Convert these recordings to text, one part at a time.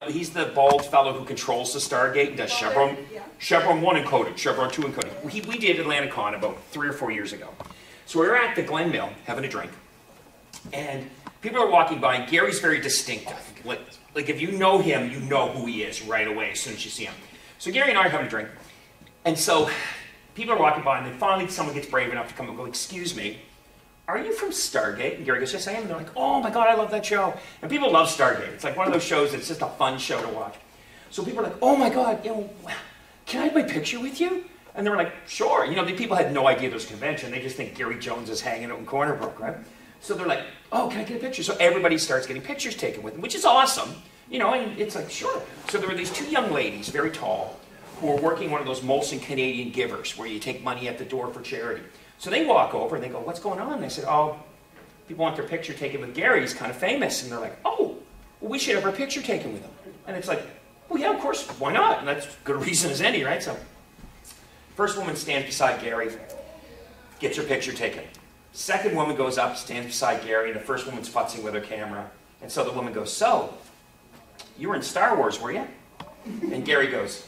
He's the bald fellow who controls the Stargate and does Chevron 1 encoded, Chevron 2 encoded. We did Atlanti-Con about 3 or 4 years ago. So we were at the Glen Mill having a drink, and people are walking by, and Gary's very distinctive. Like if you know him, you know who he is right away as soon as you see him. So Gary and I are having a drink, and so people are walking by, and then finally someone gets brave enough to come and go, "Excuse me, are you from Stargate?" And Gary goes, "Yes, I am." And they're like, "Oh my God, I love that show." And people love Stargate. It's like one of those shows that's just a fun show to watch. So people are like, "Oh my God, you know, can I have my picture with you?" And they were like, "Sure." You know, the people had no idea there was a convention. They just think Gary Jones is hanging out in Corner Brook, right? So they're like, "Oh, can I get a picture?" So everybody starts getting pictures taken with them, which is awesome. You know, and it's like, sure. So there were these 2 young ladies, very tall, who were working one of those Molson Canadian givers, where you take money at the door for charity. So they walk over and they go, "What's going on?" And they said, "Oh, people want their picture taken with Gary. He's kind of famous." And they're like, "Oh, well, we should have our picture taken with him." And it's like, well, yeah, of course, why not? And that's good reason as any, right? So first woman stands beside Gary, gets her picture taken. Second woman goes up, stands beside Gary, and the first woman's futzing with her camera. And so the woman goes, "So, you were in Star Wars, were you?" And Gary goes,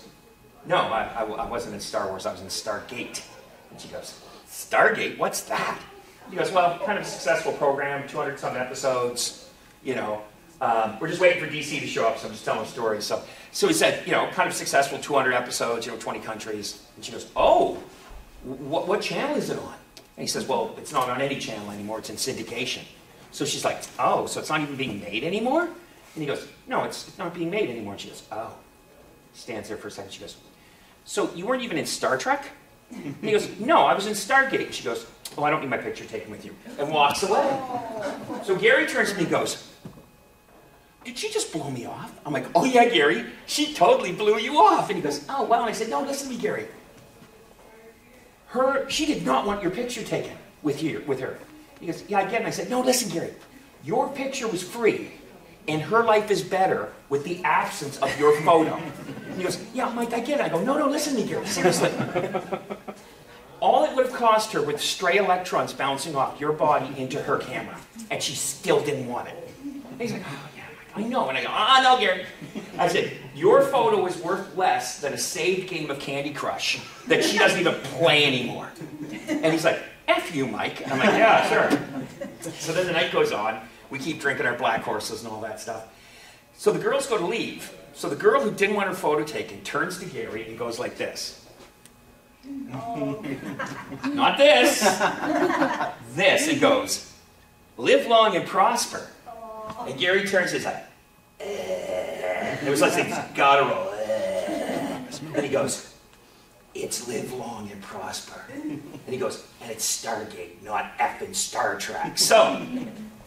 "No, I wasn't in Star Wars, I was in Stargate." And she goes, "Stargate? What's that?" He goes, "Well, kind of a successful program, 200-some episodes, you know. We're just waiting for DC to show up, so I'm just telling stories." So he said, you know, kind of successful, 200 episodes, you know, 20 countries. And she goes, "Oh, what channel is it on?" And he says, "Well, it's not on any channel anymore, it's in syndication." So she's like, "Oh, so it's not even being made anymore?" And he goes, "No, it's not being made anymore." And she goes, "Oh." Stands there for a second, she goes, "So you weren't even in Star Trek?" And he goes, "No, I was in Stargate." And she goes, "Oh, I don't need my picture taken with you," and walks away. So Gary turns to me and goes, "Did she just blow me off?" I'm like, "Oh yeah, Gary, she totally blew you off." And he goes, "Oh, wow." And I said, "No, listen to me, Gary. She did not want your picture taken with her. He goes, "Yeah, I get it." And I said, "No, listen, Gary, your picture was free, and her life is better with the absence of your photo." And he goes, "Yeah, Mike, I get it." I go, no, listen to me, Gary, seriously. All it would have cost her with stray electrons bouncing off your body into her camera, and she still didn't want it." And he's like, "Oh, yeah, I know." And I go, "No, Gary." I said, "Your photo is worth less than a saved game of Candy Crush that she doesn't even play anymore." And he's like, "F you, Mike." And I'm like, "Yeah, sure." So then the night goes on. We keep drinking our black horses and all that stuff. So the girls go to leave. So the girl who didn't want her photo taken turns to Gary and goes like this. Oh. Not this. This. And goes, "Live long and prosper." Oh. And Gary turns his head. It was like saying, "Gotta roll." And he goes, "It's live long and prosper." And he goes, "And it's Stargate, not effing Star Trek." So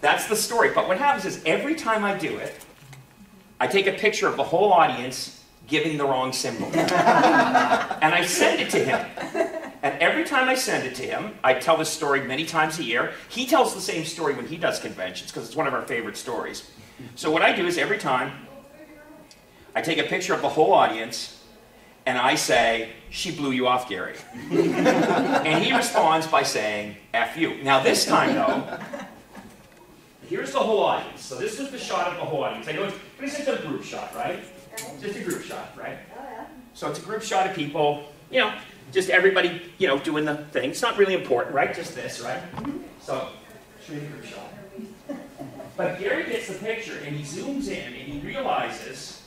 that's the story. But what happens is every time I do it, I take a picture of the whole audience giving the wrong symbol. And I send it to him. And every time I send it to him, I tell this story many times a year. He tells the same story when he does conventions, because it's one of our favorite stories. So what I do is every time, I take a picture of the whole audience, and I say, "She blew you off, Gary." And he responds by saying, "F you." Now this time, though, here's the whole audience. So this was the shot of the whole audience. I know it's just a group shot, right? Just a group shot, right? So it's a group shot of people, you know, just everybody, you know, doing the thing. It's not really important, right? Just this, right? So, show you the group shot. But Gary gets the picture, and he zooms in, and he realizes,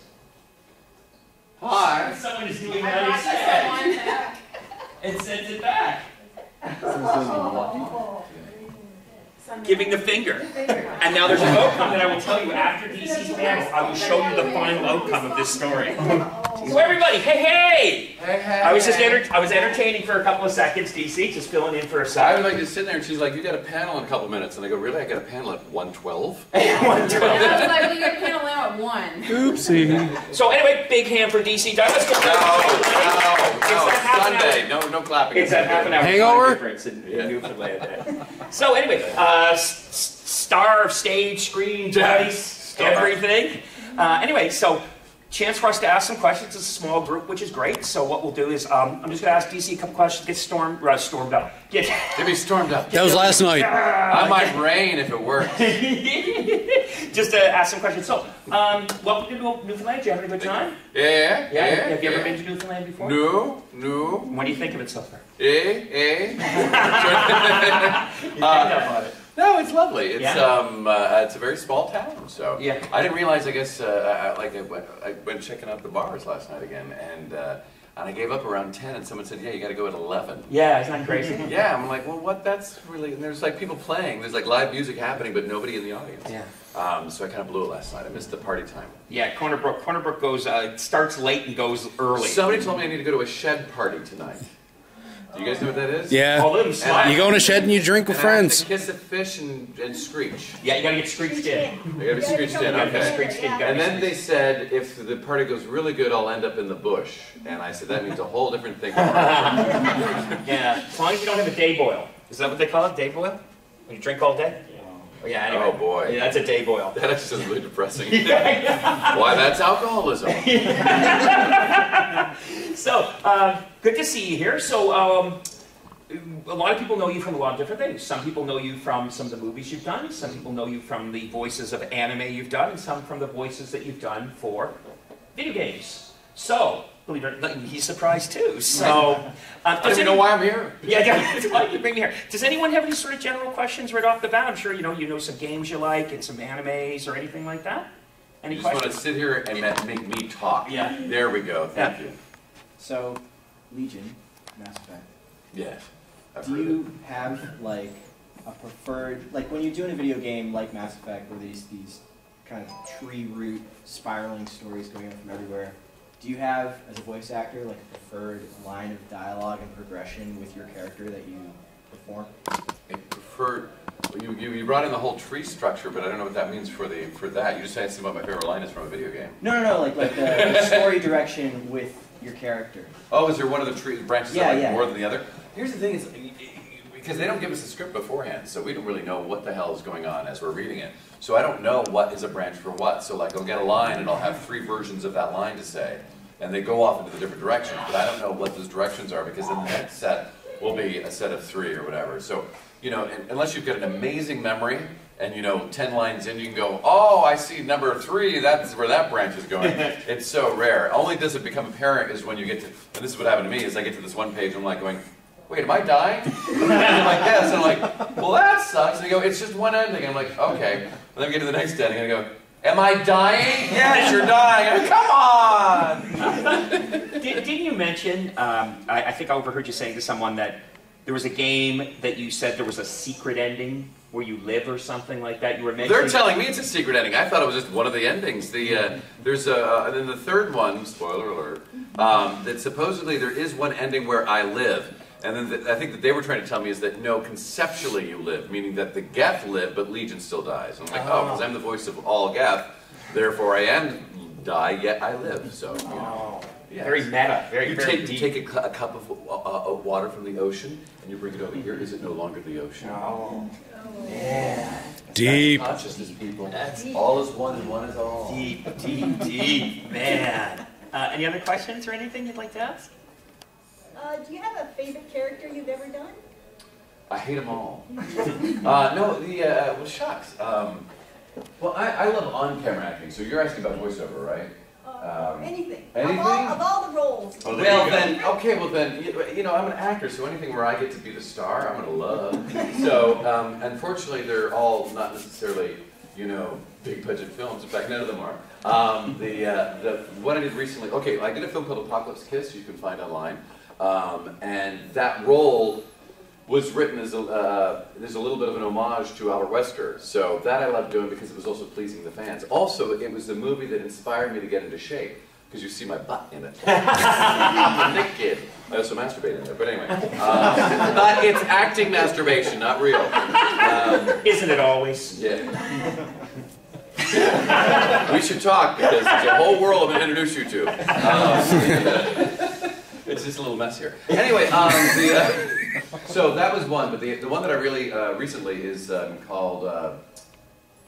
hi, someone is doing what he said, and sends it back. Giving the finger. And now there's an outcome that I will tell you after DC's panel. I will show you the final outcome of this story. So everybody, hey! I was entertaining for a couple of seconds, DC, just filling in for a second. I was like just sitting there, and she's like, "You got a panel in a couple minutes." And I go, "Really? I got a panel at 1:12?" 1:12. I was like, "Well, you got a panel now at 1." Oopsie. So anyway, big hand for DC. Let's go. No, Sunday. No clapping. It's that half an hour hangover difference in Newfoundland. So anyway, star, stage, screen, device, everything. Anyway, so chance for us to ask some questions. It's a small group, which is great. So what we'll do is, I'm just going to ask DC a couple questions, get stormed up. Get me stormed up. That was last night. I might rain if it works. Just to ask some questions. So, welcome to Newfoundland. Did you have a good time? Yeah. Have you ever been to Newfoundland before? No. What do you think of it so far? No, it's lovely. It's a very small town. So yeah. I didn't realize. I guess I went checking out the bars last night again, and I gave up around 10, and someone said, "Yeah, you got to go at 11." Yeah, isn't that crazy? Yeah, I'm like, well, what? That's really. And there's like people playing. There's like live music happening, but nobody in the audience. Yeah. So I kind of blew it last night. I missed the party time. Yeah, Corner Brook goes starts late and goes early. Somebody told me I need to go to a shed party tonight. Do you guys know what that is? Yeah. You go in a shed and you drink with friends. Kiss a fish and screech. Yeah, you gotta get screeched in. You gotta be screeched in, okay. And then they said, if the party goes really good, I'll end up in the bush. And I said, that means a whole different thing. Yeah, as long as you don't have a day boil. Is that what they call it, day boil? When you drink all day? Oh, yeah, anyway. Oh boy. Yeah, that's a day boil. That actually is really depressing. Why, that's alcoholism. So, good to see you here. So, a lot of people know you from a lot of different things. Some people know you from some of the movies you've done. Some people know you from the voices of anime you've done, and some from the voices that you've done for video games. So, believe it or not, he's surprised too. So, I don't even know why I'm here. Yeah, why did you bring me here? Does anyone have any sort of general questions right off the bat? I'm sure you know some games you like and some animes or anything like that. Any you questions? Just want to sit here and make me talk. Yeah. There we go. Thank you. So, Legion, Mass Effect. Yes. Do you have like a preferred, like when you're doing a video game like Mass Effect, where these kind of tree root spiraling stories going on from everywhere, do you have, as a voice actor, like a preferred line of dialogue and progression with your character that you perform? I prefer. You brought in the whole tree structure, but I don't know what that means for that. You just asked me what my favorite line is from a video game. No, like the story direction with your character. Oh, is there one of the tree branches that like yeah. more than the other? Here's the thing is, because they don't give us a script beforehand, so we don't really know what the hell is going on as we're reading it. So I don't know what is a branch for what. So like I'll get a line and I'll have 3 versions of that line to say, and they go off into the different directions, but I don't know what those directions are because then the next set will be a set of 3 or whatever. So, you know, unless you've got an amazing memory, and you know, 10 lines in, you can go, oh, I see number 3, that's where that branch is going. It's so rare. Only does it become apparent is when you get to, and this is what happened to me, is I get to this one page, and I'm like going, wait, am I dying? And I'm like, yes, and I'm like, well, that sucks. And they go, it's just one ending. And I'm like, okay. And then we get to the next ending, and I go, am I dying? Yes, you're dying. Come on! Didn't you mention, I think I overheard you saying to someone that there was a game that you said there was a secret ending where you live or something like that? You were mentioning... They're telling me it's a secret ending. I thought it was just one of the endings. There's and then the third one, spoiler alert, that supposedly there is one ending where I live. And then I think that they were trying to tell me is that no, conceptually you live, meaning that the Geth live, but Legion still dies. And I'm like, oh, because I'm the voice of all Geth, therefore I am die, yet I live. So, you know. Yes. Very meta, very deep. You take a cup of water from the ocean, and you bring it over here. Is it no longer the ocean? Oh. Yeah. Deep. That's consciousness, people. That's all is one, and one is all. Deep, man. Any other questions or anything you'd like to ask? Do you have a favorite character you've ever done? I hate them all. No, well, shucks. Well, I love on-camera acting, so you're asking about voiceover, right? Anything. Anything? Of all the roles. Oh, well then, okay, well then, you know, I'm an actor, so anything where I get to be the star, I'm gonna love. So, unfortunately, they're all not necessarily, you know, big budget films. In fact, none of them are. The one I did recently, okay, I did a film called Apocalypse Kiss, you can find online. And that role was written as there's a little bit of an homage to Albert Wesker. So that I loved doing because it was also pleasing the fans. Also, it was the movie that inspired me to get into shape, because you see my butt in it. I'm a thick kid. I also masturbate in there, but anyway. But it's acting masturbation, not real. Isn't it always? Yeah. We should talk, because there's a whole world I'm going to introduce you to. It's just a little mess here. Anyway, so that was one, but the one that I really recently is called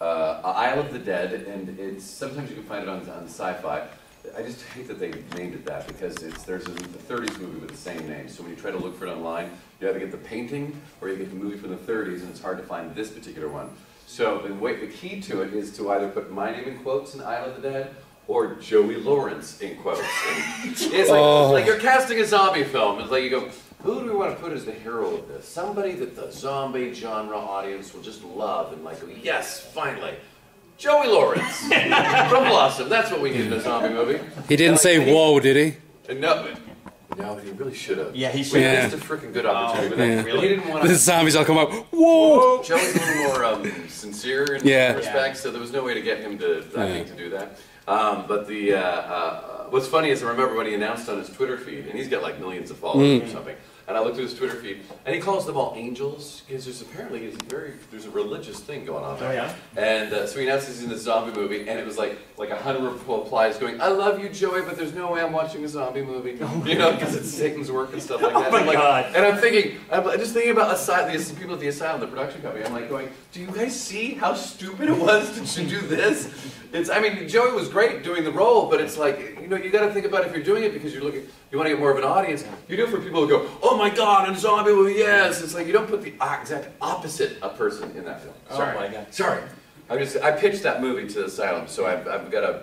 Isle of the Dead, and it's sometimes you can find it on Sci-Fi. I just hate that they named it that because there's a 30s movie with the same name. So when you try to look for it online, you either get the painting or you get the movie from the 30s, and it's hard to find this particular one. So the key to it is to either put my name in quotes in Isle of the Dead or Joey Lawrence in quotes. And it's like you're casting a zombie film. It's like you go, who do we want to put as the hero of this? Somebody that the zombie genre audience will just love and like, yes, finally. Joey Lawrence from Blossom. That's what we need in a zombie movie. He didn't say whoa, did he? No, he really should have. Yeah, he should. We missed a freaking good opportunity. But he didn't want The to. zombies all come out. Whoa! Joey's a little more sincere in respect, so there was no way to get him to, I think, to do that. But what's funny is I remember when he announced on his Twitter feed, and he's got like millions of followers or something. And I looked at his Twitter feed, and he calls them all angels, because there's a religious thing going on there. Oh, yeah? And so he announced he's in this zombie movie, and it was like 100 replies going, I love you, Joey, but there's no way I'm watching a zombie movie. You know, because it's Satan's work and stuff like that. Oh my God. And I'm just thinking about the people at the asylum, the production company. I'm like going, do you guys see how stupid it was to do this? I mean, Joey was great doing the role, but it's like, you know, you got to think about if you're doing it because you want to get more of an audience. You do it for people who go, oh my God, in a zombie movie, yes. It's like you don't put the exact opposite of person in that film. Sorry. Oh my God. Sorry. I pitched that movie to the asylum, so I've got a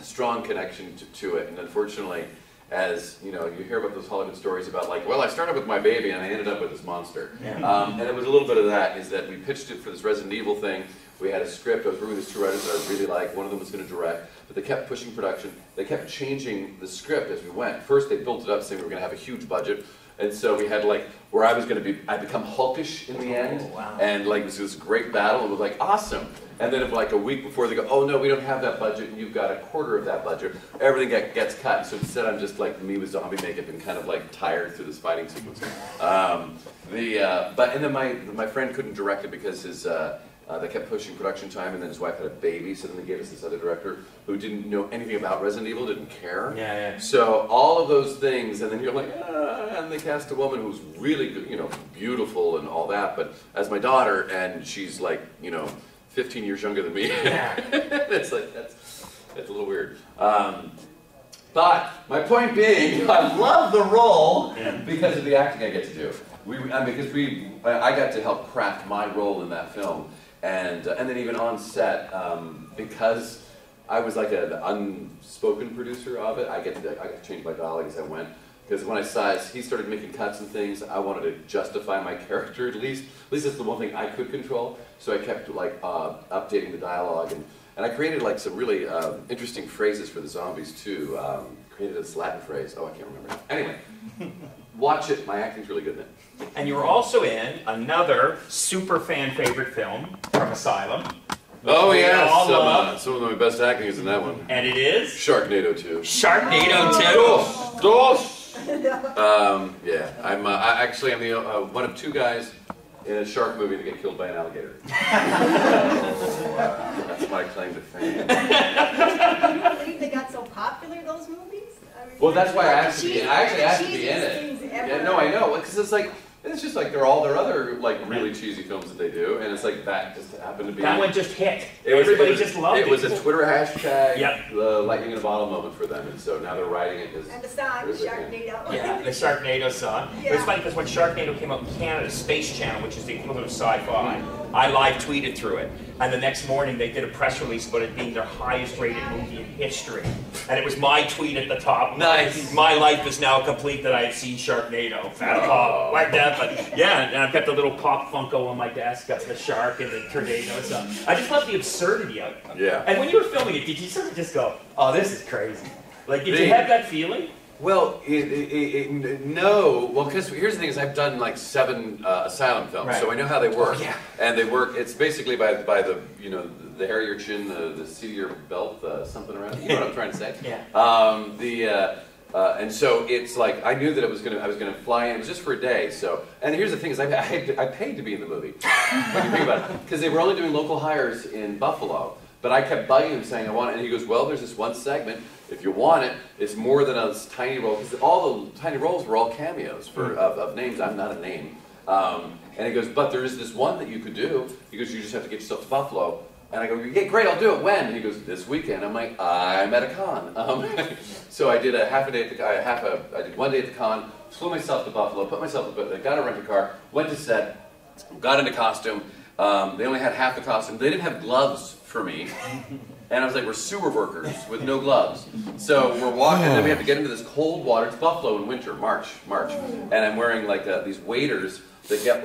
strong connection to it, and unfortunately, as you know, you hear about those Hollywood stories about like, well, I started with my baby and I ended up with this monster. Yeah. And it was a little bit of that, is that we pitched it for this Resident Evil thing. We had a script, I was working with these two writers that I really liked, one of them was going to direct, but they kept pushing production, they kept changing the script as we went. First they built it up saying we were going to have a huge budget, and so we had like, where I become Hulkish in the end, and like this great battle, it was like, awesome. And then like a week before they go, oh no, we don't have that budget, and you've got a quarter of that budget, everything gets cut, so instead I'm just like me with zombie makeup and kind of like tired through this fighting sequence. And then my friend couldn't direct it because they kept pushing production time, and then his wife had a baby, so then they gave us this other director who didn't know anything about Resident Evil, didn't care. Yeah. So all of those things, and then you're like, and they cast a woman who's really good, you know, beautiful and all that, but as my daughter, and she's like, you know, 15 years younger than me. It's like, that's a little weird. But my point being, I love the role because of the acting I get to do. I got to help craft my role in that film. And then even on set, because I was like an unspoken producer of it, I got to change my dialogue as I went. Because when I saw he started making cuts and things, I wanted to justify my character at least. At least that's the one thing I could control. So I kept like updating the dialogue, and I created like some really interesting phrases for the zombies too. Created this Latin phrase. Oh, I can't remember now. Anyway, watch it. My acting's really good in it. And you were also in another super fan favorite film from Asylum. Oh yes, some of my best acting is in that one. And it is? Sharknado 2. Sharknado 2. Dos. Yeah, I'm the one of two guys in a shark movie to get killed by an alligator. That's my claim to fame. I believe they got so popular, those movies? I mean, Well, that's why I actually had to the be in it. cheesiest things ever. Yeah, no, I know, because it's like, it's just like there are all their other like really cheesy films that they do, and it's like that just happened to be. That one just hit. Everybody just loved it. It was a Twitter hashtag, Yep. the lightning in a bottle moment for them, and so now they're writing it as. And the song, Sharknado. Yeah, the Sharknado song. It was funny because when Sharknado came out in Canada, Space Channel, which is the equivalent of Sci-Fi, I live tweeted through it. And the next morning they did a press release about it being their highest rated movie in history. And it was my tweet at the top. Nice. My life is now complete that I have seen Sharknado. At the top, like that. But yeah, and I've got the little pop Funko on my desk. Got the shark and the tornado. So I just love the absurdity of it. Yeah. And when you were filming it, did you sort of just go, "Oh, this is crazy"? Like, did you have that feeling? Well, no. Well, because here's the thing: is I've done like 7 asylum films, so I know how they work. Oh, yeah. And they work. It's basically by the the hair of your chin, the seat of your belt, something around. You know what I'm trying to say? Yeah. And so it's like I knew that I was gonna fly in. It was just for a day. So, and here's the thing: is I paid to be in the movie. When you think about it, because they were only doing local hires in Buffalo. But I kept bugging him saying I want it, and he goes, well, there's this one segment. If you want it, it's more than a tiny role, because all the tiny roles were all cameos of names. I'm not a name. And he goes, but there is this one that you could do. He goes, you just have to get yourself to Buffalo. And I go, yeah, great, I'll do it. When? And he goes, this weekend. I'm like, I'm at a con. So I did a half a day at the, I did 1 day at the con, flew myself to Buffalo, put myself, got a rent-a-car, went to set, got into costume. They only had half the costume. They didn't have gloves for me. And I was like, we're sewer workers with no gloves. So we're walking, and then we have to get into this cold water. It's Buffalo in winter, March. And I'm wearing like these waders that get,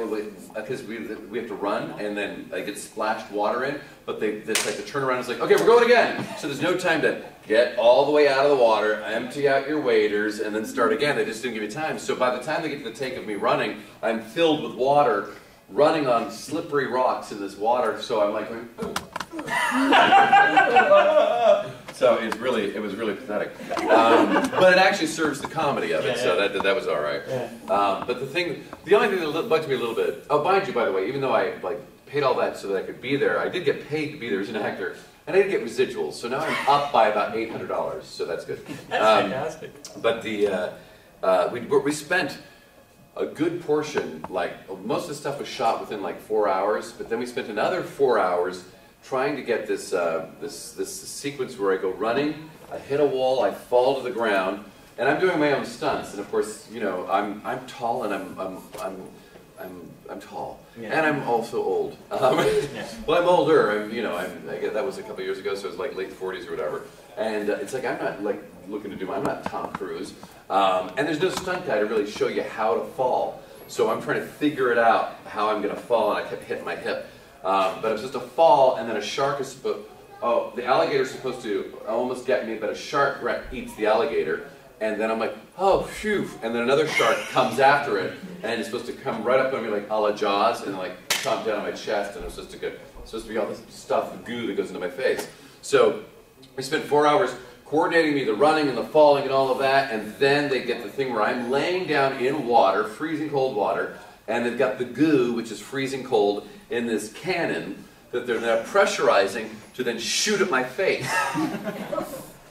because we have to run, and then I get splashed water in, but it's like the turnaround is like, okay, we're going again. So there's no time to get all the way out of the water, empty out your waders, and then start again. They just didn't give you time. So by the time they get to the take of me running, I'm filled with water, running on slippery rocks in this water. So I'm like going, so it was really pathetic. But it actually serves the comedy of it, so that was all right. But the only thing that bugs me a little bit, oh, mind you, by the way, even though I paid all that so that I could be there, I did get paid to be there as an actor, and I did get residuals, so now I'm up by about $800, so that's good. That's fantastic. But we spent a good portion, like most of the stuff was shot within like 4 hours, but then we spent another 4 hours trying to get this sequence where I go running, I hit a wall, I fall to the ground, and I'm doing my own stunts. And of course, you know, I'm tall and I'm tall, and I'm also old. Well, I'm older. That was a couple years ago, so it was like late 40s or whatever. And it's like I'm not like looking to do. I'm not Tom Cruise, and there's no stunt guy to really show you how to fall. So I'm trying to figure it out how I'm going to fall, and I kept hitting my hip. But it was just a fall, and then a shark is supposed. Oh, the alligator's supposed to almost get me, but a shark eats the alligator, and then I'm like, oh, phew! And then another shark comes after it, and it's supposed to come right up on me like a la Jaws, and like chomp down on my chest, and it's supposed to be all this stuff, the goo that goes into my face. So we spent 4 hours coordinating me, the running and the falling and all of that, and then they get the thing where I'm laying down in water, freezing cold water, and they've got the goo, which is freezing cold, in this cannon that they're now pressurizing to then shoot at my face.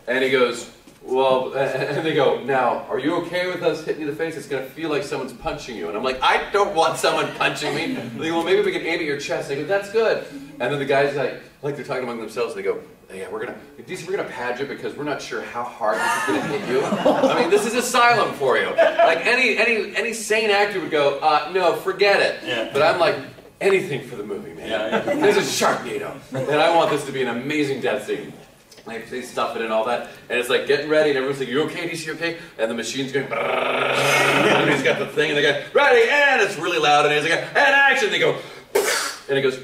And he goes, well, and they go, now, are you okay with us hitting you in the face? It's going to feel like someone's punching you. And I'm like, I don't want someone punching me. They go, well, maybe we can aim at your chest. And I go, that's good. And then the guys, like they're talking among themselves, and they go, yeah, we're gonna pad you because we're not sure how hard this is gonna hit you. I mean, this is asylum for you. Like any sane actor would go, no, forget it. Yeah. But I'm like, anything for the movie, man. Yeah. This is Sharknado, and I want this to be an amazing death scene. Like they stuff it and all that, and it's like getting ready, and everyone's like, "You okay, DC? You okay?" And the machine's going, and he's got the thing, and they go, "Ready!" And it's really loud, and he's like, "And action!" They go, and he goes.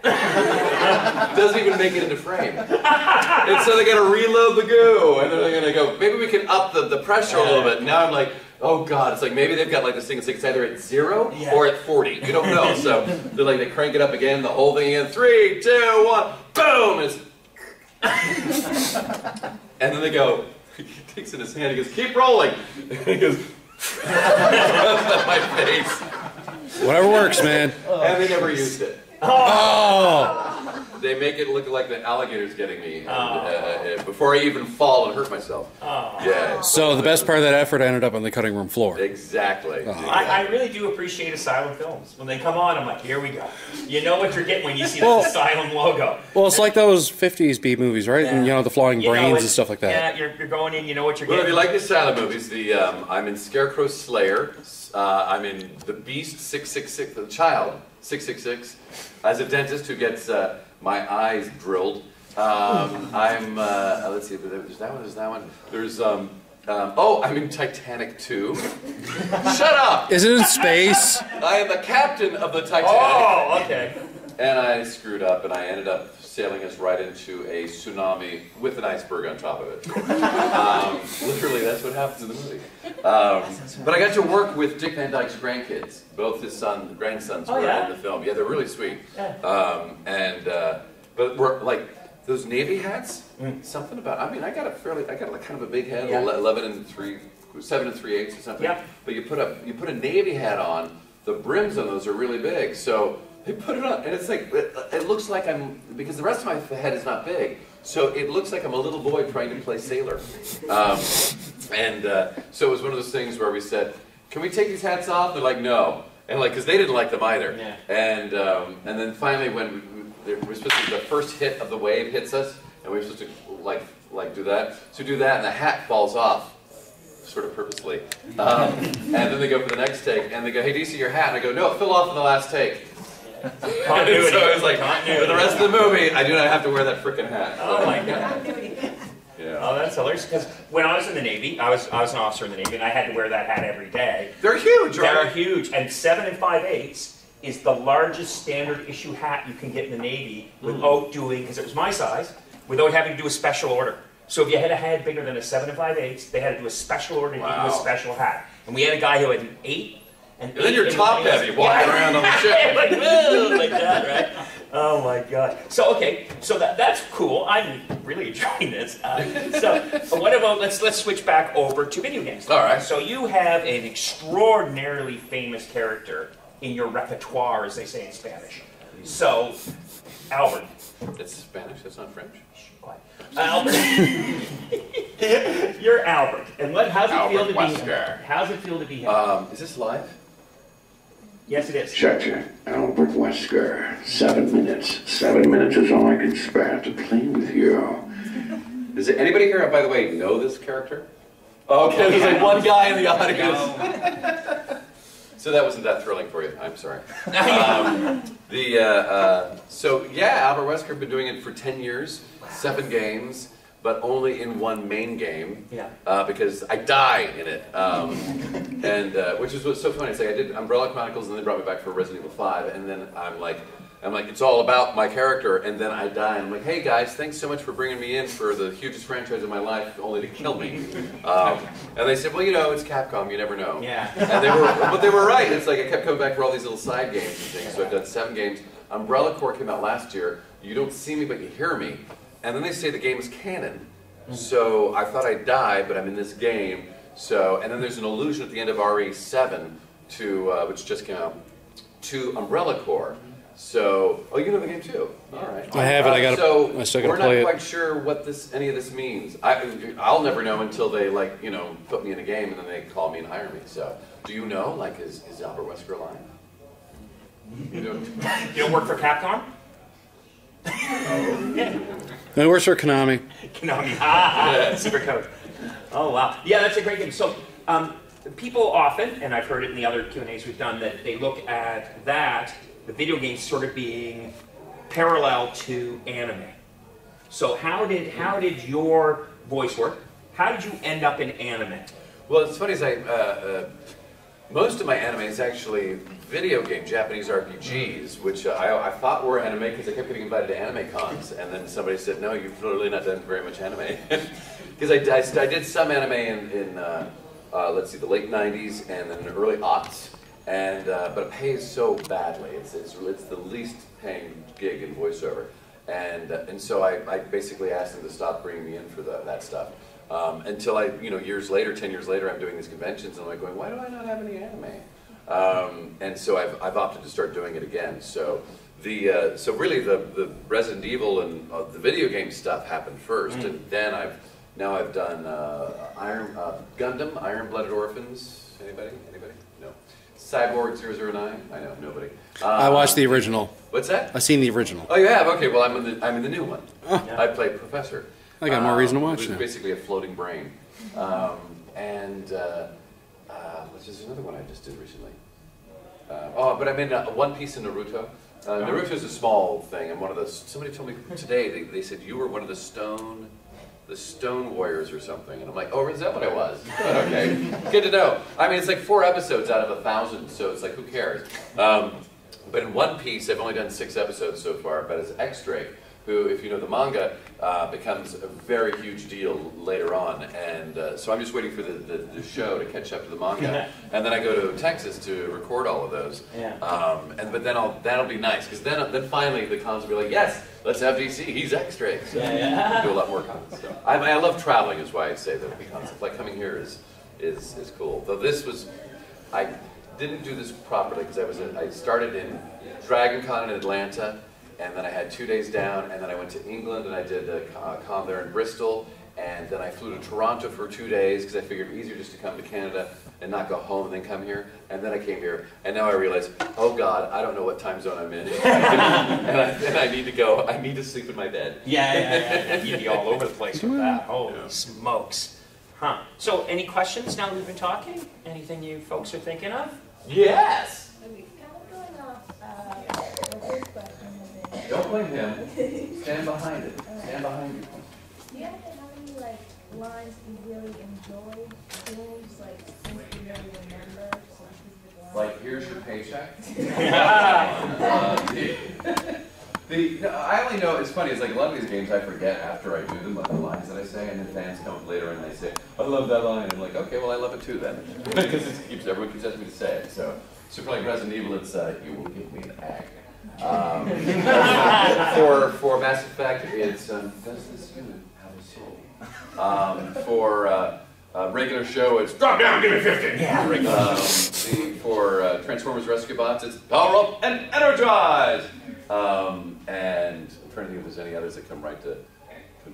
Doesn't even make it into frame. And so they gotta reload the goo, and they're gonna go, maybe we can up the pressure a little bit. Now I'm like, oh god, it's like maybe they've got like this thing that's like it's either at 0 or at 40. You don't know. So they're like, they crank it up again, the whole thing again, 3, 2, 1, boom! And, and then they go, he takes it in his hand, he goes, keep rolling. And he goes, at my face. Whatever works, man. And they never used it. Oh! They make it look like the alligator's getting me before I even fall and hurt myself. Yeah. So the best part of that effort, I ended up on the cutting room floor. Exactly. I really do appreciate Asylum films. When they come on, I'm like, here we go. You know what you're getting when you see the Asylum logo. Well, it's like those 50s B movies, right? Yeah. And you know, the flying brains and stuff like that. Yeah, you're going in, you know what you're Well, if getting. you like the Asylum movies, I'm in Scarecrow Slayer. I'm in The Beast 666, The Child 666, as a dentist who gets my eyes drilled. Let's see, there's that one. There's, I'm in Titanic 2. Shut up! Is it in space? I am the captain of the Titanic. Oh, okay. And I screwed up, and I ended up sailing us right into a tsuami with an iceberg on top of it. Literally, that's what happens in the movie. But I got to work with Dick Van Dyke's grandkids. Both his grandsons were in the film. Yeah, they're really sweet. Yeah. But we're like those Navy hats. Something about. I mean, I got like kind of a big head, 7 3/8 or something. Yeah. But you put a Navy hat on. The brims on those are really big, so. They put it on, and it's like, it looks like because the rest of my head is not big, so it looks like I'm a little boy trying to play sailor. So it was one of those things where we said, can we take these hats off? They're like, no. And like, because they didn't like them either. Yeah. And then finally, when we're supposed to, the first hit of the wave hits us, and we're supposed to like do that. So do that, and the hat falls off, sort of purposely. And then they go for the next take, and they go, "Hey, do you see your hat?" And I go, "No, it fell off in the last take." Continuity. So it's like, for the rest of the movie, I do not have to wear that frickin' hat. Oh my God. Yeah. Oh, that's hilarious. Because when I was in the Navy, I was an officer in the Navy, and I had to wear that hat every day. They're huge, right? They're huge, and 7 5/8 is the largest standard issue hat you can get in the Navy without doing, because it was my size, without having to do a special order. So if you had a head bigger than a 7 5/8, they had to do a special order to give you a special hat. And we had a guy who had an 8. And then you're top heavy walking around on the ship. like, whoa, like that, right? Oh my God. So okay, so that's cool. I'm really enjoying this. So what about let's switch back over to video games. All right. So you have an extraordinarily famous character in your repertoire, as they say in Spanish. So Albert. It's Spanish. That's not French. Quiet. Albert. You're Albert. And how's it feel to be him? How's it feel to be him? Is this live? Yes, it is. Gotcha. Albert Wesker. 7 minutes. 7 minutes is all I can spare to play with you. Does anybody here, by the way, know this character? Okay, there's like one guy in the audience. So that wasn't that thrilling for you. I'm sorry. So yeah, Albert Wesker, been doing it for 10 years, 7 games, but only in one main game. Yeah. Because I die in it, which is what's so funny. It's like I did Umbrella Chronicles, and they brought me back for Resident Evil 5, and then I'm like, it's all about my character, and then I die, and I'm like, hey guys, thanks so much for bringing me in for the hugest franchise of my life, only to kill me. And they said, well, you know, it's Capcom, you never know. Yeah. And they were right. It's like I kept coming back for all these little side games and things. So I've done 7 games. Umbrella Corps came out last year. You don't see me, but you hear me. And then they say the game is canon. So I thought I'd die, but I'm in this game. So, and then there's an allusion at the end of RE7 to, which just came out, to Umbrella Corps. So, oh, you know the game too. All right. I have it. I still So gotta we're play not it. quite sure what any of this means. I'll never know until they put me in a game and then they call me and hire me. So, do you know? Is Albert Wesker alive? You don't work for Capcom? Yeah. It works for Konami. Konami. Super code. Oh wow. Yeah, that's a great game. So people often, and I've heard it in the other Q&As we've done, that they look at the video games sort of being parallel to anime. So how did your voice work? How did you end up in anime? Well, it's funny, most of my anime is actually video game Japanese RPGs, which I thought were anime because I kept getting invited to anime cons, and then somebody said, no, you've really not done very much anime. Because I did some anime in let's see, the late 90s and then the early aughts, but it pays so badly. It's the least paying gig in voiceover. And so I basically asked them to stop bringing me in for that stuff. Until 10 years later, I'm doing these conventions, and I'm like going, why do I not have any anime? And so I've opted to start doing it again. So really the Resident Evil and the video game stuff happened first, and then I've done Gundam, Iron-Blooded Orphans. Anybody? No. Cyborg 009. I know nobody. I watched the original. What's that? I've seen the original. Oh, you have? Okay. Well, I'm in the new one. I play Professor. I got more reason to watch it. now. Basically a floating brain. Which is another one I just did recently. But I'm in One Piece and Naruto. Naruto's a small thing. I'm one of those. Somebody told me today. They said you were one of the Stone Warriors or something, and I'm like, oh, is that what I was? Okay, good to know. I mean, it's like 4 episodes out of 1,000, so it's like, who cares? But in One Piece, I've only done 6 episodes so far. But as X-Drake, who, if you know the manga, becomes a very huge deal later on, and so I'm just waiting for the show to catch up to the manga, and then I go to Texas to record all of those. Yeah. But then that'll be nice, because then finally the cons will be like, yes, let's have DC. He's X-Drake. So yeah. Do a lot more cons. So I love traveling, is why I say that the concept. Like coming here is cool. Though I didn't do this properly because I started in Dragon Con in Atlanta. And then I had 2 days down, and then I went to England, and I did a con there in Bristol, And then I flew to Toronto for 2 days because I figured easier just to come to Canada and not go home and then come here. And then I came here, and now I realize, oh God, I don't know what time zone I'm in. and I need to go. I need to sleep in my bed. Yeah. You'd be all over the place with that. Holy smokes. Huh. So, any questions now that we've been talking? Anything you folks are thinking of? Yes! Okay, kind of going off the first question a bit. Don't blame him. Stand behind it. Stand behind you. Do you happen to have any like lines you really enjoyed doing, just like things you really remember? So Like, here's your paycheck. No, I only know, it's funny, it's like a lot of these games I forget after I do them, like the lines that I say, and then fans come up later and they say, I love that line. And I'm like, okay, well I love it too then. Because everyone keeps asking me to say it. So for like Resident Evil, it's, you will give me an egg. For Mass Effect, it's, does this human have a soul? For regular show, it's drop down, give me 50. Yeah. For Transformers Rescue Bots, it's power up and energize. And I'm trying to think if there's any others that come to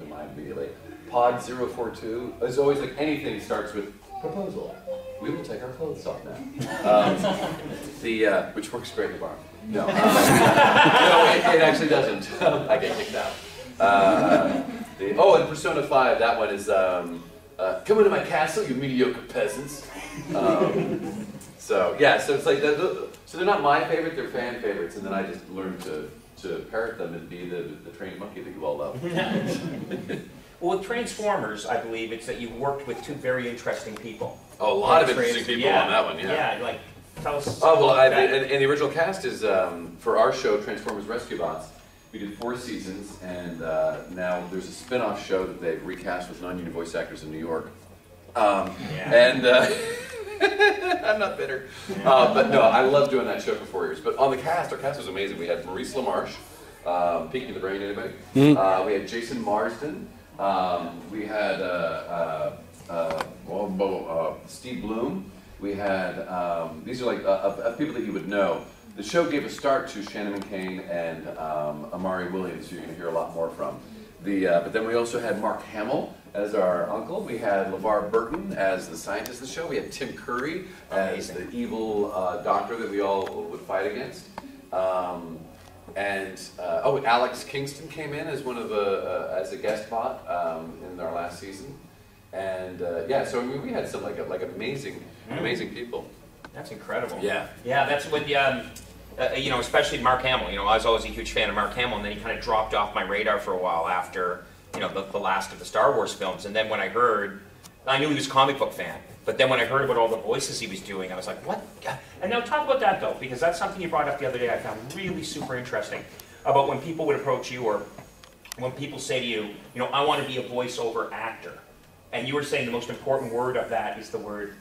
mind immediately. Pod 042 is always like anything starts with proposal. We will take our clothes off now. Which works great in the bar. No, no, it actually doesn't. I get kicked out. And Persona 5, that one is come into my castle, you mediocre peasants. So it's like, so they're not my favorite, they're fan favorites, and then I just learned to parrot them and be the trained monkey that you all love. Well, with Transformers, I believe it's that you've worked with two very interesting people. Oh, a lot of interesting people on that one, Yeah, like, tell us. Oh, well, and the original cast is, for our show, Transformers Rescue Bots, we did 4 seasons, and now there's a spin-off show that they've recast with non-union voice actors in New York. And I'm not bitter. But no, I love doing that show for 4 years. But on the cast, our cast was amazing. We had Maurice LaMarche, Peeking the Brain, anybody? We had Jason Marsden. We had Steve Bloom. We had, these are like of people that you would know. The show gave a start to Shannon McCain and Amari Williams, who you're going to hear a lot more from. But then we also had Mark Hamill as our uncle. We had LeVar Burton as the scientist of the show. We had Tim Curry as the evil doctor that we all would fight against. Alex Kingston came in as one of as a guest bot in our last season. And so I mean, we had some like amazing people. That's incredible. Yeah. Yeah, that's when especially Mark Hamill. I was always a huge fan of Mark Hamill, and then he kind of dropped off my radar for a while after, the last of the Star Wars films. And then when I knew he was a comic book fan, but then when I heard about all the voices he was doing, I was like, what? And now talk about that though, because that's something you brought up the other day I found really super interesting, about when people would approach you, or when people say to you, I want to be a voiceover actor. And you were saying the most important word of that is the word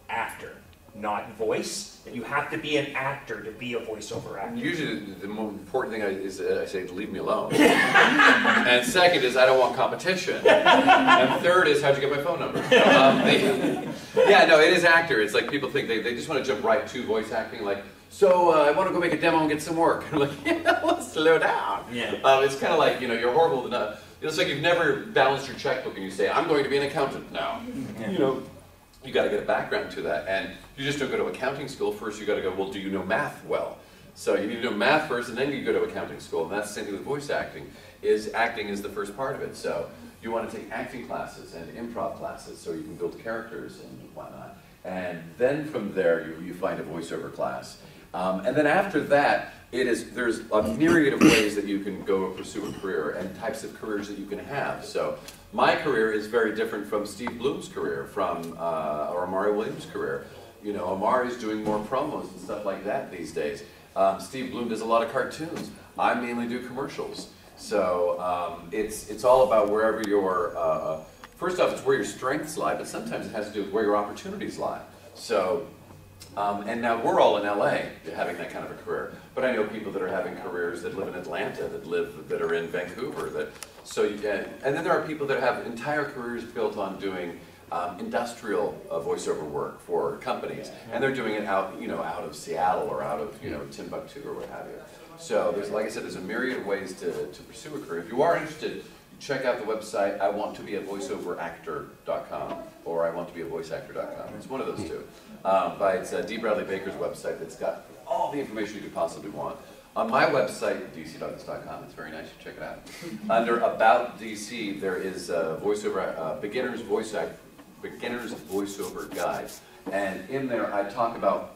actor, not voice. That you have to be an actor to be a voiceover actor. Usually the most important thing is I say, leave me alone. And second is, I don't want competition. And third is, how'd you get my phone number? It is actor. It's like people think they just want to jump right to voice acting, like, so I want to go make a demo and get some work. I'm like, let's slow down. Yeah. It's kind of like, you're horrible enough. It's like you've never balanced your checkbook and you say, I'm going to be an accountant now. Yeah. You got to get a background to that, and you just don't go to accounting school. First, you got to go, well, do you know math well? So you need to know math first, and then you go to accounting school. And that's the same thing with voice acting. Acting is the first part of it. So you want to take acting classes and improv classes so you can build characters and whatnot. And then from there, you find a voiceover class. And then after that, there's a myriad of ways that you can go pursue a career and types of careers that you can have. So my career is very different from Steve Bloom's career, or Amari Williams' career. Amari's doing more promos and stuff like that these days. Steve Bloom does a lot of cartoons. I mainly do commercials. So it's all about wherever your, first off, it's where your strengths lie, but sometimes it has to do with where your opportunities lie. So, and now we're all in LA having that kind of a career, but I know people that are having careers that live in Atlanta, that are in Vancouver, and then there are people that have entire careers built on doing industrial voiceover work for companies, and they're doing it out of Seattle or out of Timbuktu or what have you. So there's, like I said, there's a myriad of ways to pursue a career. If you are interested, check out the website iwanttobeavoiceoveractor.com or iwanttobeavoiceactor.com. It's one of those two. But it's D. Bradley Baker's website that's got all the information you could possibly want. On my website, dcdouglas.com, it's very nice, you check it out. Under About DC, there is beginner's voiceover guide. And in there, I talk about,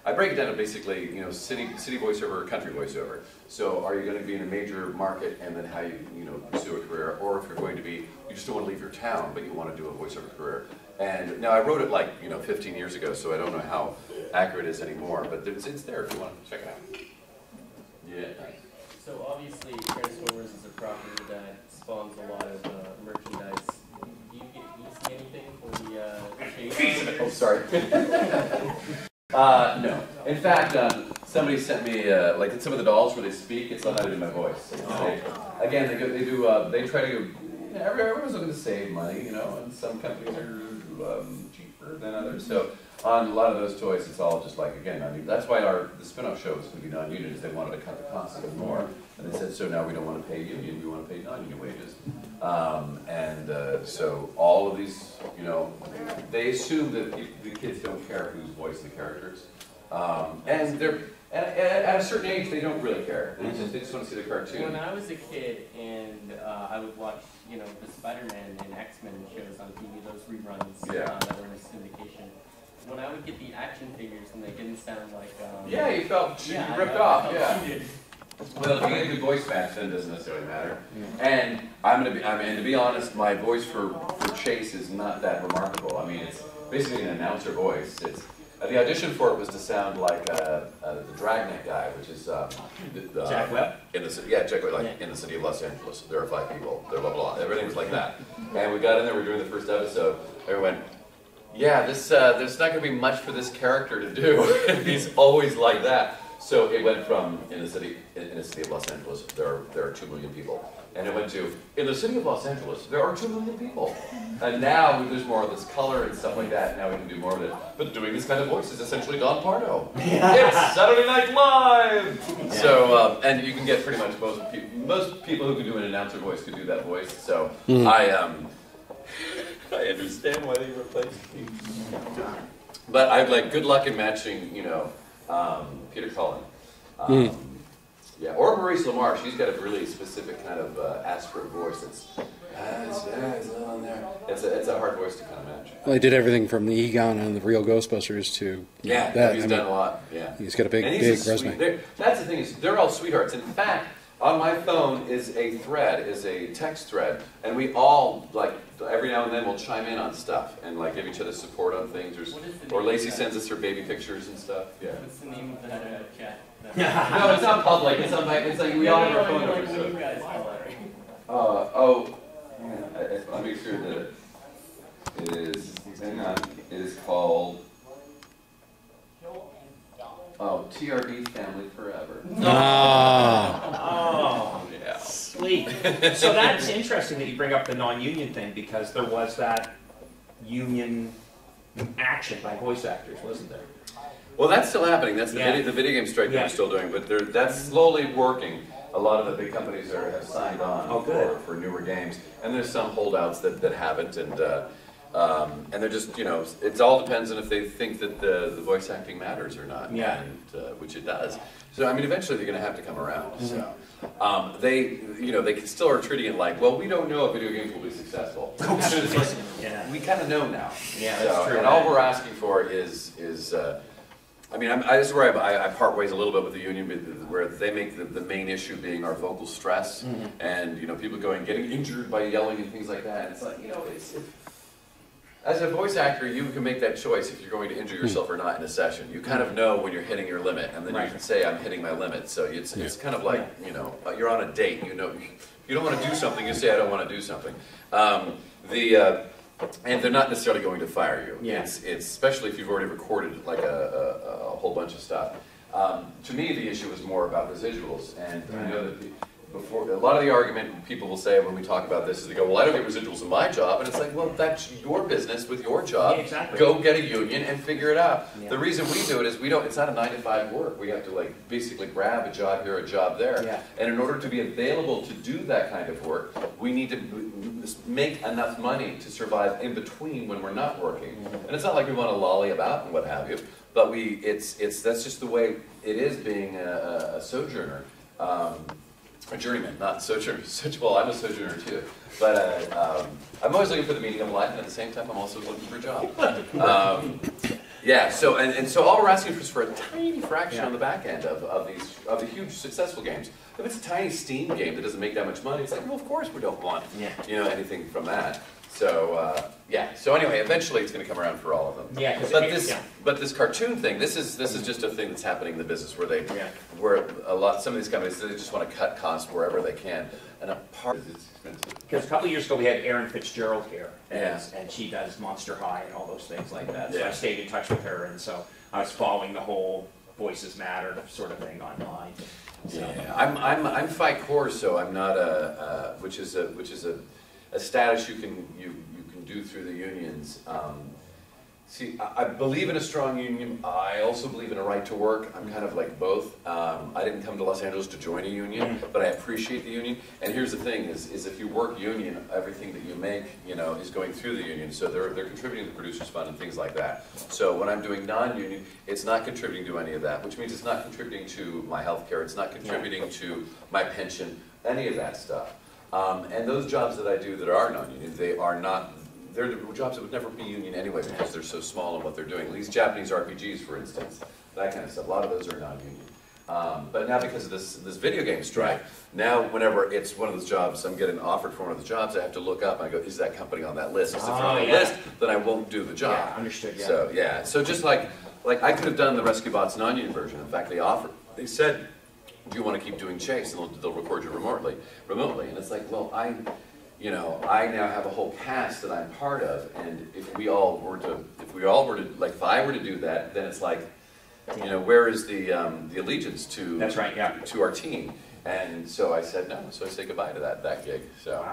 I break it down to basically, city voiceover or country voiceover. So are you going to be in a major market and then how you, pursue a career, or if you're going to be, you just don't want to leave your town, but you want to do a voiceover career. And now I wrote it like, 15 years ago, so I don't know how accurate it is anymore, but it's there if you want to check it out. Yeah. So obviously, Transformers is a property that spawns a lot of merchandise. Do you see anything for the chase? Oh, sorry. No. In fact, somebody sent me like some of the dolls where they speak. It's not even my voice. Again, they try to. Everyone's looking to save money, and some companies are cheaper than others. So on a lot of those toys, it's all just like, again, that's why the spin-off show was going to be non-union, is they wanted to cut the costs a bit more. And they said, so now we don't want to pay union, we want to pay non-union wages. So all of these, they assume that the kids don't care who's voicing the characters. And they're, at a certain age, they don't really care. They just want to see the cartoon. When I was a kid and I would watch, the Spider-Man and X-Men shows on TV, those reruns that were in a syndication. When I would get the action figures and they didn't sound like... yeah, you felt ripped off, yeah. Well, if you get a good voice match, then it doesn't necessarily matter. And and to be honest, my voice for Chase is not that remarkable. I mean, it's basically an announcer voice. It's the audition for it was to sound like the Dragnet guy, which is Jack Webb? Jack Webb, like in the city of Los Angeles. There are 5 people. There, blah, blah, blah. Everything was like that. And we got in there, we were doing the first episode. Everyone went, yeah, there's not going to be much for this character to do. He's always like that. So it went from in the city of Los Angeles, there are 2 million people, and it went to in the city of Los Angeles, there are 2 million people, and now there's more of this color and stuff like that. Now we can do more of it. But doing this kind of voice is essentially Don Pardo. It's Saturday Night Live. Yeah. So and you can get pretty much most people who can do an announcer voice could do that voice. So I understand why they replaced me. But I'd like good luck in matching, Peter Cullen. Yeah, or Maurice Lamar. She's got a really specific kind of aspirate voice. It's on there. It's a hard voice to kind of match. Well, he did everything from the Egon and the Real Ghostbusters to that. He's done a lot. Yeah, he's got a big resume. That's the thing is, they're all sweethearts. In fact, on my phone is a text thread, and we all, like, every now and then we'll chime in on stuff and like give each other support on things, or Lacey sends us her baby pictures and stuff. Yeah. What's the name of that chat? No, it's not public. It's like we all have our phone numbers. You guys call it. I'll make sure that it is. Hang on. It is called. TRD Family Forever. Oh, yeah. Sweet. So that's interesting that you bring up the non-union thing, because there was that union action by voice actors, wasn't there? Well, that's still happening. That's the video game strike that we're still doing, but that's slowly working. A lot of the big companies have signed on for newer games, and there's some holdouts that haven't, and they're just, it all depends on if they think that the voice acting matters or not, and, which it does. So, I mean, eventually they're going to have to come around. So, they still are treating it like, well, we don't know if video games will be successful. We kind of know now. Yeah, that's true. And all we're asking for is I mean, this is where I part ways a little bit with the union, where they make the main issue being our vocal stress, and people getting injured by yelling and things like that. And it's like, as a voice actor, you can make that choice if you're going to injure yourself or not in a session. You kind of know when you're hitting your limit, and then you can say, "I'm hitting my limit." So it's kind of like you're on a date. If you don't want to do something, you say, "I don't want to do something." And they're not necessarily going to fire you. Yeah. It's especially if you've already recorded like a whole bunch of stuff. To me, the issue was more about residuals, and I know that before, a lot of the argument people will say when we talk about this is they go, well, I don't get residuals in my job, and it's like, well, that's your business with your job. Yeah, exactly. Go get a union and figure it out. Yeah. The reason we do it is it's not a 9-to-5 work. We have to like basically grab a job here, a job there. Yeah. And in order to be available to do that kind of work, we need to make enough money to survive in between when we're not working. And it's not like we want to lolly about and what have you, but that's just the way it is being a sojourner. A journeyman, not a sojourner. Well, I'm a sojourner too. But I'm always looking for the meaning of life, and at the same time, I'm also looking for a job. Yeah, so and so all we're asking for is for a tiny fraction on the back end of the huge successful games. If it's a tiny Steam game that doesn't make that much money, it's like, well, of course we don't want anything from that. So yeah. So anyway, eventually it's going to come around for all of them. Yeah. But this cartoon thing, this is just a thing that's happening in the business where some of these companies they just want to cut costs wherever they can, and a part of it's expensive. Because a couple of years ago we had Erin Fitzgerald here, and she does Monster High and all those things like that. So I stayed in touch with her, and so I was following the whole Voices Matter sort of thing online. So. Yeah, I'm Phi Corps, so I'm not which is a status you can do through the unions. See, I believe in a strong union. I also believe in a right to work. I'm kind of like both. I didn't come to Los Angeles to join a union, but I appreciate the union. And here's the thing: is if you work union, everything that you make, is going through the union. So they're contributing to the producers fund and things like that. So when I'm doing non-union, it's not contributing to any of that, which means it's not contributing to my health care. It's not contributing to my pension, any of that stuff. And those jobs that I do that are non-union, they're the jobs that would never be union anyway because they're so small in what they're doing. These Japanese RPGs, for instance, that kind of stuff, a lot of those are non-union. But now because of this video game strike, now whenever it's one of those jobs, I'm getting offered for one of the jobs, I have to look up and I go, is that company on that list? If they're on the list, then I won't do the job. Yeah, understood, yeah. So, yeah. So just like I could have done the Rescue Bots non-union version. In fact, they said, do you want to keep doing Chase? And they'll record you remotely. And it's like, well, I now have a whole cast that I'm part of, and if I were to do that, then it's like, where is the allegiance to That's right, yeah. to our team? And so I said no. So I said goodbye to that gig. So,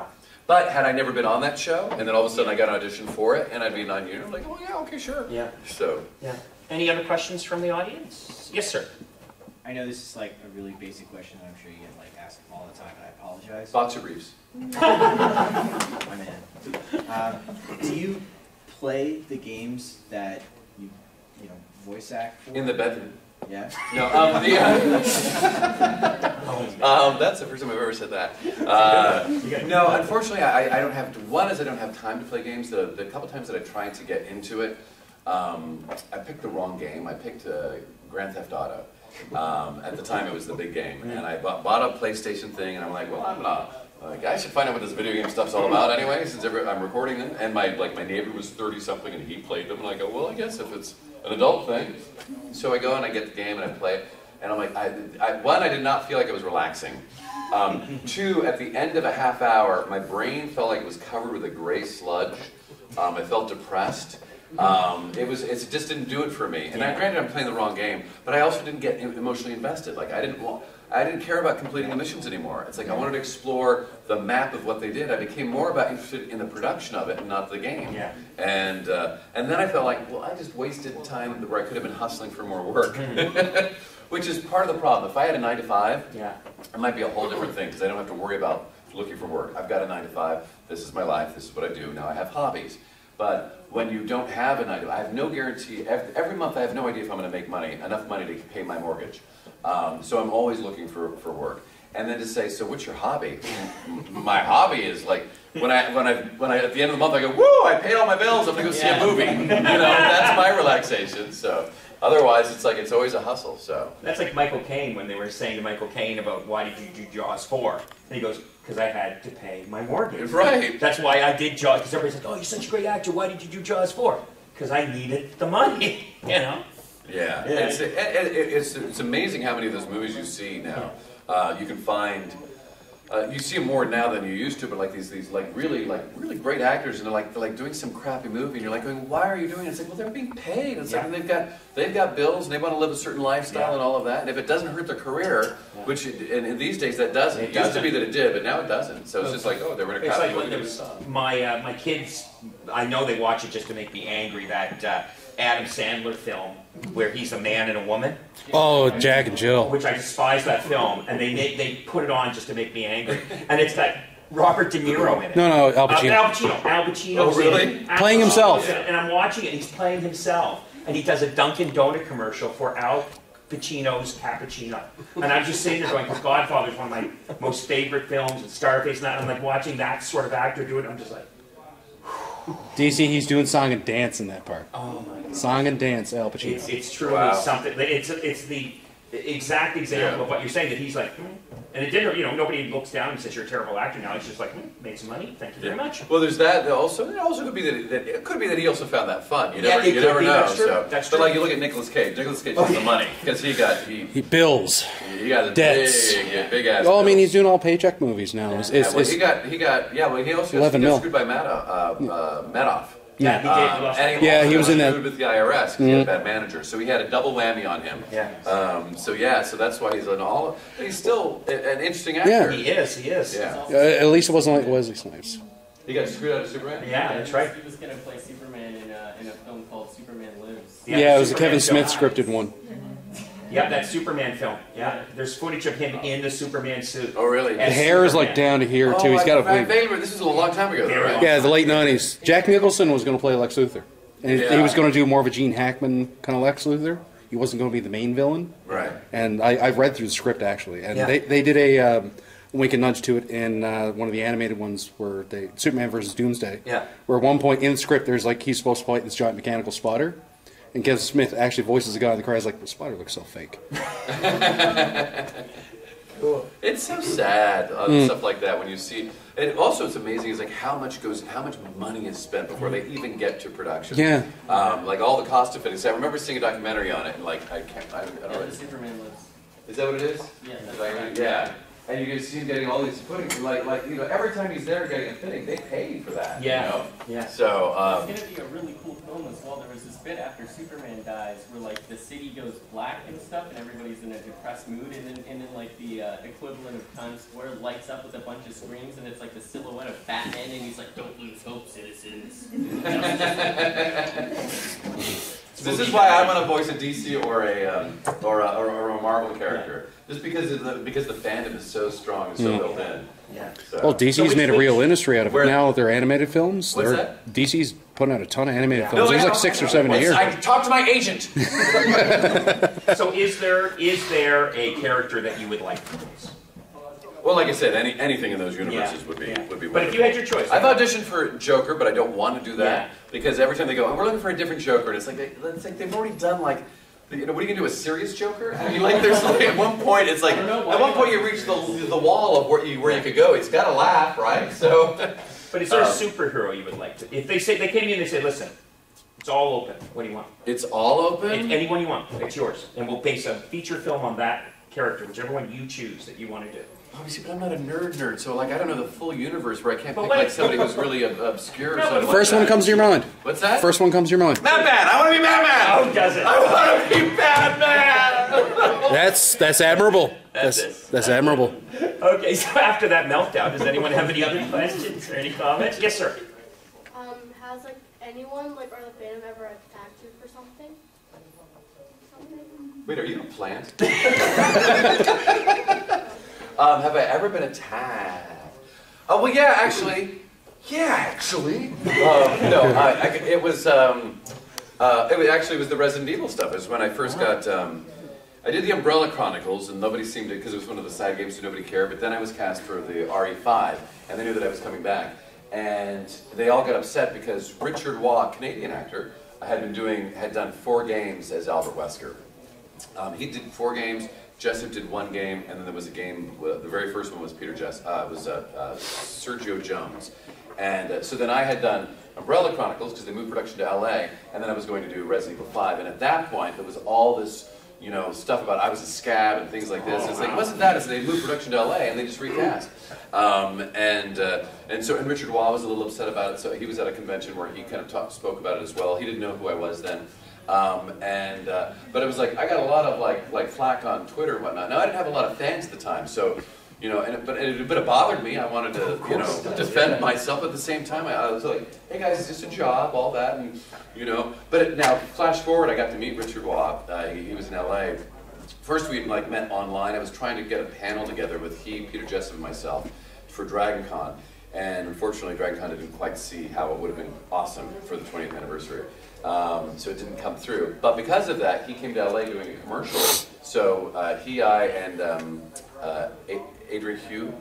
but had I never been on that show, and then all of a sudden I got an audition for it, and I'd be non-union, I'm like, oh yeah, okay, sure. Yeah. So. Yeah. Any other questions from the audience? Yes, sir. I know this is like a really basic question that I'm sure you get like asked all the time, and I apologize. Boxer briefs. My man. Do you play the games that you voice act for? In the bedroom. Yeah. No, that's the first time I've ever said that. No, unfortunately, I don't have. One is I don't have time to play games. The couple times that I tried to get into it, I picked the wrong game. I picked Grand Theft Auto. At the time, it was the big game, and I bought a PlayStation thing, and I'm like, well, I'm not. I should find out what this video game stuff's all about anyway, since I'm recording them. And my neighbor was 30-something, and he played them, and I go, well, I guess if it's an adult thing. So I go and I get the game and I play it, and I'm like, one, I did not feel like it was relaxing. Two, at the end of a half hour, my brain felt like it was covered with a gray sludge. I felt depressed. It just didn't do it for me. And granted, I'm playing the wrong game, but I also didn't get emotionally invested. Like I didn't care about completing the missions anymore. It's like I wanted to explore the map of what they did. I became more interested in the production of it and not the game. Yeah. And then I felt like, well, I just wasted time where I could have been hustling for more work. Which is part of the problem. If I had a 9-to-5, it might be a whole different thing because I don't have to worry about looking for work. I've got a 9-to-5. This is my life. This is what I do. Now I have hobbies. But when you don't have a 9-to-5, I have no guarantee. Every month I have no idea if I'm going to make enough money to pay my mortgage. So I'm always looking for work. And then to say, so what's your hobby? My hobby is like when I at the end of the month I go, woo! I paid all my bills. I'm going to go see a movie. That's my relaxation. So otherwise, it's always a hustle. So that's like Michael Caine when they were saying to Michael Caine about why did you do Jaws 4? And he goes, because I had to pay my mortgage. Right. That's why I did Jaws. Because everybody's like, oh, you're such a great actor. Why did you do Jaws 4? Because I needed the money. Yeah. It's amazing how many of those movies you see now. You can find you see them more now than you used to, but like these really great actors, and they're like doing some crappy movie, and you're like going, why are you doing it? It's like, well, they're being paid. It's like, and they've got bills, and they want to live a certain lifestyle and all of that. And if it doesn't hurt their career, which in these days that doesn't. It used to be that it did, but now it doesn't. So it's just like, oh, they were in a crappy movie. My kids, I know they watch it just to make me angry. That Adam Sandler film where he's a man and a woman. Oh, Jack and Jill. Which I despise that film, and they put it on just to make me angry. And it's got Robert De Niro in it. No, Al Pacino. Al Pacino. Oh, really? Playing himself. And I'm watching it, and he's playing himself. And he does a Dunkin' Donut commercial for Al Pacino's cappuccino. And I'm just sitting there going, because Godfather is one of my most favorite films, and Scarface, and I'm like watching that sort of actor do it, I'm just like, DC, he's doing song and dance in that part. oh my God. Song and dance, Al Pacino. It's truly something. It's the exact example of what you're saying, that he's like, and it didn't, nobody looks down and says you're a terrible actor now. It's just like, made some money, thank you very much. Well, there's that. Also, it also could be that it could be that he also found that fun. You Yeah, never know. That's true. So, That's but true. like you look at Nicolas Cage. Nicolas Cage has the money because he bills. He got a Debts. big ass. Well, I mean, he's doing all paycheck movies now. Well, he also got screwed by Madoff. Yeah, he did. And he was in that. Screwed with the IRS because he had a bad manager, so he had a double whammy on him. Yeah. So that's why he's in all. He's still an interesting actor. Yeah. He is. Yeah. At least it wasn't like Wesley Snipes. He got screwed out of Superman. Yeah, that's right. He was going to play Superman in a film called Superman Lives. Yeah, it was a Superman Kevin Smith film. scripted one. Yeah, that Superman film. Yeah, there's footage of him in the Superman suit. Oh, really? The hair is like down to here too. He's got a big. This is a long time ago, though, right? Yeah, the late '90s. Jack Nicholson was going to play Lex Luthor, and he was going to do more of a Gene Hackman kind of Lex Luthor. He wasn't going to be the main villain. Right. And I've read through the script actually, and they did a wink and nudge to it in one of the animated ones where Superman versus Doomsday. Yeah. Where at one point in the script there's like he's supposed to fight this giant mechanical spotter. And Kevin Smith actually voices the guy in the crowd. He's like, the spotter looks so fake. It's so sad, stuff like that when you see. And also, it's amazing. Is like how much money is spent before they even get to production. Yeah. Like all the cost of it. I remember seeing a documentary on it, and like I don't know. Superman Lives. Is that what it is? Yeah. That's Like, right. yeah. And you can see him getting all these fittings, and like every time he's there getting a fitting, they pay for that. Yeah. Yeah. So It's gonna be a really cool film as well. There was this bit after Superman dies where like the city goes black and stuff, and everybody's in a depressed mood, and then like the equivalent of Times Square lights up with a bunch of screens, and it's like the silhouette of Batman, and he's like, "Don't lose hope, citizens." This is why I want to voice a DC or a Marvel character, just because the fandom is so strong and so built in. Yeah. So. Well, DC's made a real industry out of it Where- now with their animated films. What's that? DC's putting out a ton of animated Yeah. films. No, There's yeah. like 6 or 7 a year. I talked to my agent. So is there a character that you would like to voice? Well, like I said, anything in those universes would be But if you had your choice, I've auditioned for Joker, but I don't want to do that Yeah. because every time they go, "Oh, we're looking for a different Joker," and it's like they've already done like. What are you gonna do? A serious Joker? I mean, like, there's like at one point, it's like at one point you reach the wall of where you could go. It's got to laugh, right? So. But is there a superhero you would like to? If they came in and they say, "Listen, it's all open. What do you want?" It's all open. Anyone you want. It's yours, and we'll base a feature film on that character, whichever one you choose that you want to do. Obviously, but I'm not a nerd, so like I don't know the full universe where I can't But pick what- like somebody who's really obscure. Or No, something but First like one that. comes to your mind. What's that? First one comes to your mind. Batman. I want to be Batman. Who doesn't? I want to be Batman. That's admirable. That's admirable. Okay, so after that meltdown, does anyone have any other questions or any comments? Yes, sir. Has like anyone like or the fandom ever attacked you for something? Wait, are you a plant? Have I ever been attacked? Oh, well, yeah, actually. It was the Resident Evil stuff. It was when I first got, I did the Umbrella Chronicles, and nobody seemed to, because it was one of the side games, so nobody cared, but then I was cast for the RE5, and they knew that I was coming back. And they all got upset because Richard Waugh, Canadian actor, had done 4 games as Albert Wesker. He did 4 games. Jessup did 1 game, and then there was a game. The very first one was Sergio Jones, and so then I had done Umbrella Chronicles because they moved production to LA, and then I was going to do Resident Evil 5. And at that point, there was all this you know, stuff about I was a scab and things like this. It's like, it wasn't that, it's they moved production to LA and they just recast. And Richard Waugh was a little upset about it, so he was at a convention where he kind of spoke about it as well. He didn't know who I was then. But it was like, I got a lot of like flack on Twitter and whatnot. Now I didn't have a lot of fans at the time, so, you know, but it bothered me. I wanted to, you know, defend myself at the same time. I was like, hey guys, it's just a job, all that, and, you know. But now, flash forward, I got to meet Richard Waugh. He was in LA. First we like met online. I was trying to get a panel together with Peter Jessup, and myself for Dragon-Con. And unfortunately, Dragon-Con didn't quite see how it would have been awesome for the 20th anniversary. So it didn't come through. But because of that, he came to LA doing a commercial. So I, and Adrian Hugh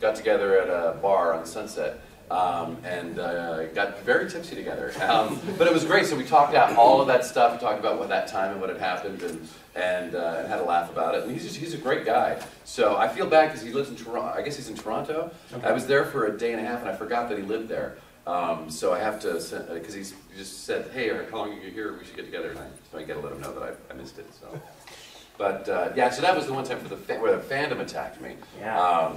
got together at a bar on Sunset and got very tipsy together. But it was great. So we talked out all of that stuff. We talked about what that time and what had happened, and had a laugh about it. And he's a great guy. So I feel bad because he lives in Toronto. I guess he's in Toronto. Okay. I was there for a day and a half, and I forgot that he lived there. So I have to, because he just said, hey, how long are you here? We should get together. And so I got to let him know that I missed it. So, but yeah, so that was the one time where the fandom attacked me. Yeah.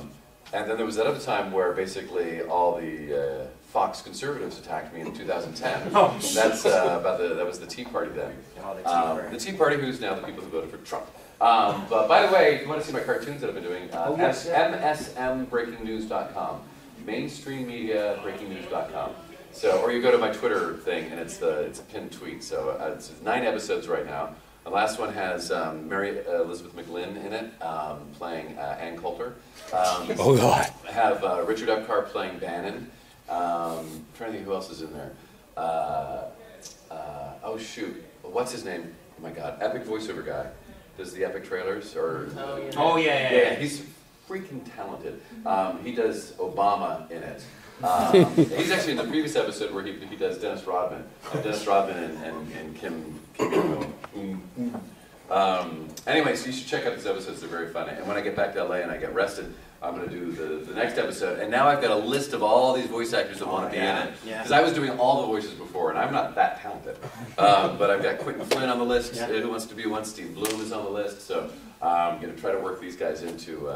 And then there was that other time where basically all the Fox conservatives attacked me in 2010. Oh, that's that was the Tea Party then. Oh, the Tea Party. The Tea Party, who's now the people who voted for Trump. But by the way, if you want to see my cartoons that I've been doing, msmbreakingnews.com. mainstreammediabreakingnews.com. So, or you go to my Twitter thing, and it's a pinned tweet. So it's 9 episodes right now. The last one has Mary Elizabeth McGlynn in it, playing Ann Coulter. Oh God! I have Richard Epcar playing Bannon. I'm trying to think who else is in there. Oh shoot, what's his name? Oh my God, epic voiceover guy. Does the epic trailers or? Oh yeah. He's freaking talented. He does Obama in it. He's actually in the previous episode where he does Dennis Rodman. Dennis Rodman and Kim anyway, so you should check out these episodes. They're very funny. And when I get back to LA and I get rested, I'm going to do the next episode. And now I've got a list of all these voice actors that want to be in it. Because I was doing all the voices before, and I'm not that talented. But I've got Quentin Flynn on the list. Who Wants to Be One? Steve Bloom is on the list. So I'm going to try to work these guys into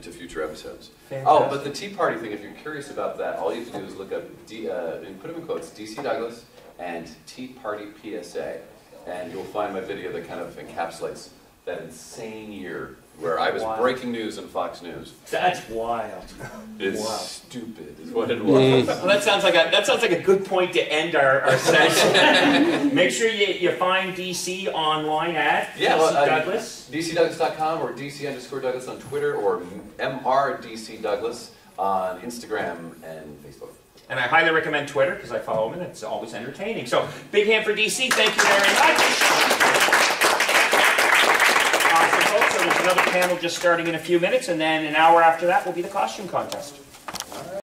future episodes. Fantastic. Oh, but the Tea Party thing, if you're curious about that, all you have to do is look up, and put them in quotes, DC Douglas and Tea Party PSA. And you'll find my video that kind of encapsulates that insane year where I was breaking news on Fox News. That's wild. It's stupid, is what it was. Well, that sounds like a good point to end our session. Make sure you find DC online at DC Douglas. DCDouglas.com or DC_Douglas on Twitter, or MRDC Douglas on Instagram and Facebook. And I highly recommend Twitter because I follow him and it's always entertaining. So, big hand for DC. Thank you very much. So folks, so there's another panel just starting in a few minutes, and then an hour after that will be the costume contest.